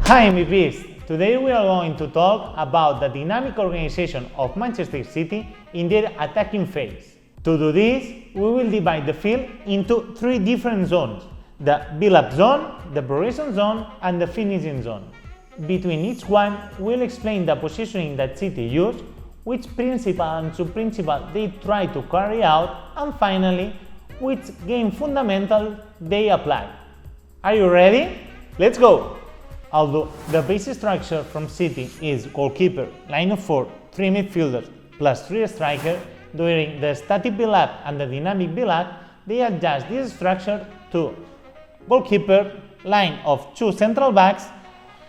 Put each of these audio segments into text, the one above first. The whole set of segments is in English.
Hi MVPs! Today we are going to talk about the dynamic organization of Manchester City in their attacking phase. To do this, we will divide the field into three different zones: the build-up zone, the progression zone, and the finishing zone. Between each one, we'll explain the positioning that City use, which principle and sub-principle they try to carry out, and finally, which game fundamental they apply. Are you ready? Let's go! Although the basic structure from City is goalkeeper, line of 4, 3 midfielders plus 3 strikers, during the static build-up and the dynamic build-up, they adjust this structure to goalkeeper, line of 2 central backs,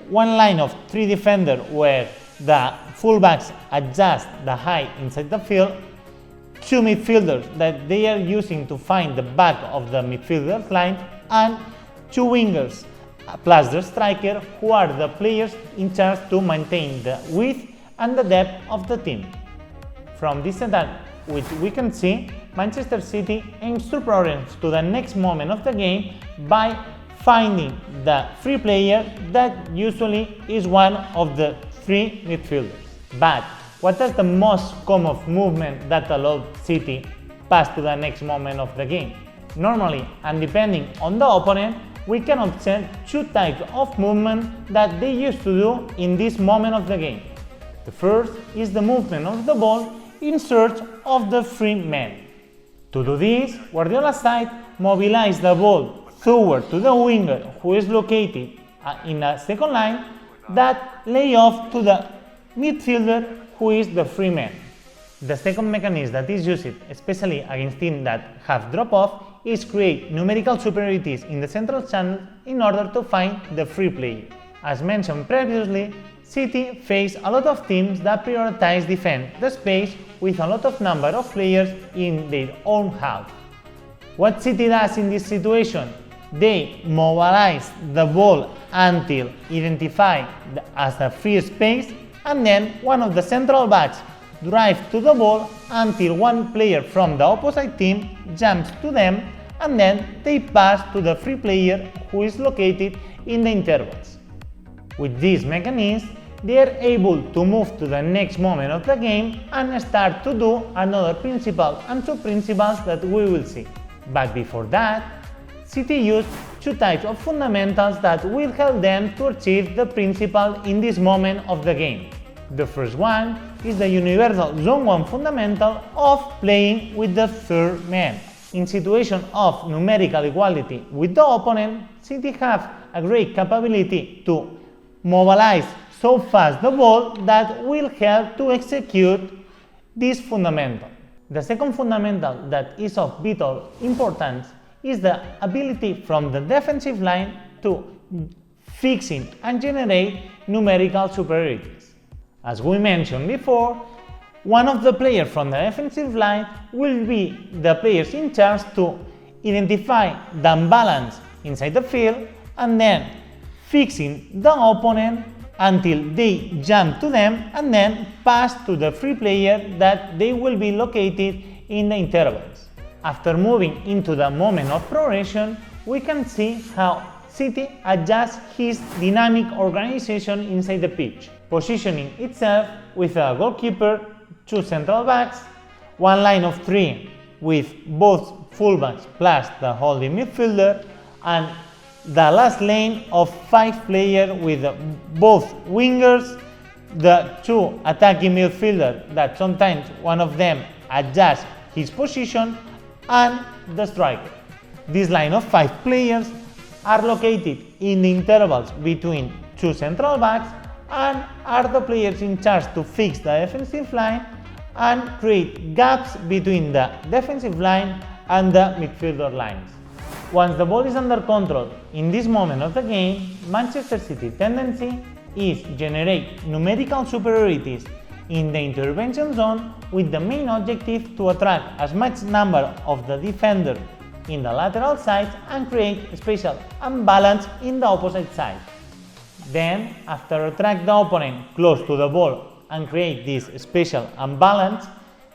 one line of 3 defenders where the fullbacks adjust the height inside the field, 2 midfielders that they are using to find the back of the midfielders line, and 2 wingers plus the striker, who are the players in charge to maintain the width and the depth of the team. From this setup, which we can see, Manchester City aims to progress to the next moment of the game by finding the free player that usually is one of the 3 midfielders. But what is the most common movement that allows City pass to the next moment of the game? Normally, and depending on the opponent, we can observe 2 types of movement that they used to do in this moment of the game. The first is the movement of the ball in search of the free man. To do this, Guardiola side mobilize the ball forward to the winger who is located in a second line that lay off to the midfielder who is the free man. The second mechanism that is used, especially against teams that have drop off, is create numerical superiorities in the central channel in order to find the free player. As mentioned previously, City face a lot of teams that prioritize defend the space with a lot of number of players in their own half. What City does in this situation? They mobilize the ball until identified as a free space, and then one of the central backs drive to the ball until one player from the opposite team jumps to them, and then they pass to the free player who is located in the intervals. With this mechanism, they are able to move to the next moment of the game and start to do another principle and 2 principles that we will see. But before that, City used 2 types of fundamentals that will help them to achieve the principle in this moment of the game. The first one is the universal Zone 1 fundamental of playing with the third man. In situation of numerical equality with the opponent, City have a great capability to mobilize so fast the ball that will help to execute this fundamental. The second fundamental that is of vital importance is the ability from the defensive line to fixing and generate numerical superiorities. As we mentioned before, one of the players from the defensive line will be the players in charge to identify the imbalance inside the field and then fixing the opponent until they jump to them and then pass to the free player that they will be located in the intervals. After moving into the moment of progression, we can see how City adjusts his dynamic organization inside the pitch, positioning itself with a goalkeeper, 2 central backs, one line of 3 with both fullbacks plus the holding midfielder, and the last lane of 5 players with both wingers, the 2 attacking midfielders that sometimes one of them adjusts his position, and the striker. This line of 5 players are located in the intervals between 2 central backs and are the players in charge to fix the defensive line and create gaps between the defensive line and the midfielder lines. Once the ball is under control in this moment of the game, Manchester City's tendency is generate numerical superiorities in the intervention zone with the main objective to attract as much number of the defenders in the lateral sides and create spatial imbalance in the opposite side. Then, after attract the opponent close to the ball and create this spatial imbalance,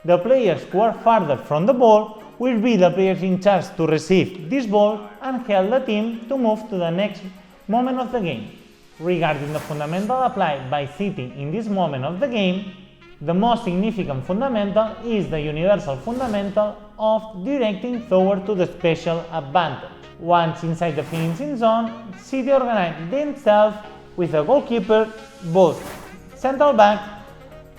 the players who are farther from the ball will be the players in charge to receive this ball and help the team to move to the next moment of the game. Regarding the fundamental applied by City in this moment of the game, the most significant fundamental is the universal fundamental of directing toward to the special advantage. Once inside the finishing zone, City organize themselves with a goalkeeper, both central back,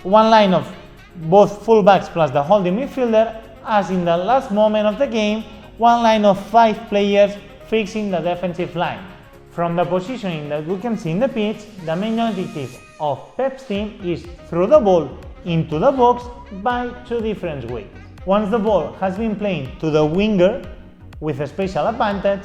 one line of both fullbacks plus the holding midfielder, as in the last moment of the game, one line of 5 players fixing the defensive line. From the positioning that we can see in the pitch, the main objective of Pep's team is throw the ball into the box by 2 different ways. Once the ball has been played to the winger with a special advantage,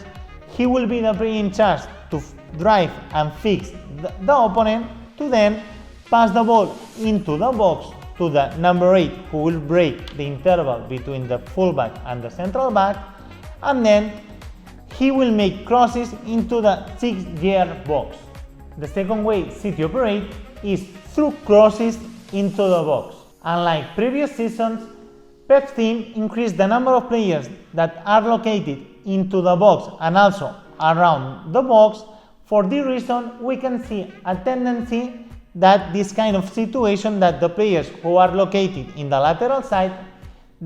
he will be the player in charge to drive and fix the opponent to then pass the ball into the box to the number 8, who will break the interval between the fullback and the central back, and then he will make crosses into the 6-yard box. The second way City operate is through crosses into the box. Unlike previous seasons, Pep's team increased the number of players that are located into the box and also around the box. For this reason, we can see a tendency that this kind of situation, that the players who are located in the lateral side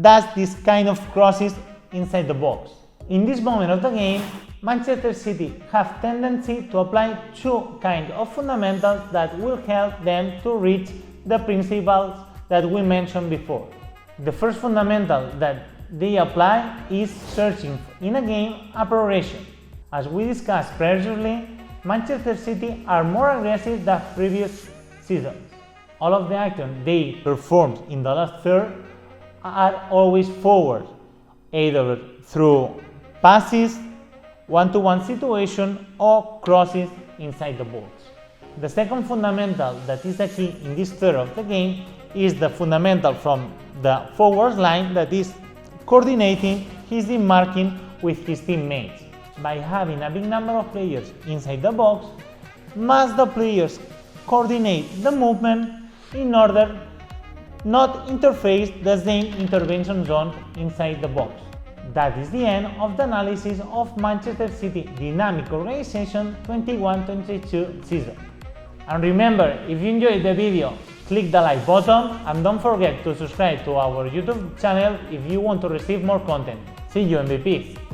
does this kind of crosses inside the box. In this moment of the game, Manchester City have tendency to apply 2 kinds of fundamentals that will help them to reach the principles that we mentioned before. The first fundamental that they apply is searching in a game a progression. As we discussed previously, Manchester City are more aggressive than previous seasons. All of the actions they performed in the last third are always forward, either through passes, one-to-one situation, or crosses inside the box. The second fundamental that is the key in this third of the game is the fundamental from the forward line, that is coordinating his marking with his teammates. By having a big number of players inside the box, must the players coordinate the movement in order not interface the same intervention zone inside the box. That is the end of the analysis of Manchester City Dynamic Organization 21-22 season. And remember, if you enjoyed the video, click the like button and don't forget to subscribe to our YouTube channel if you want to receive more content. See you, MVPs!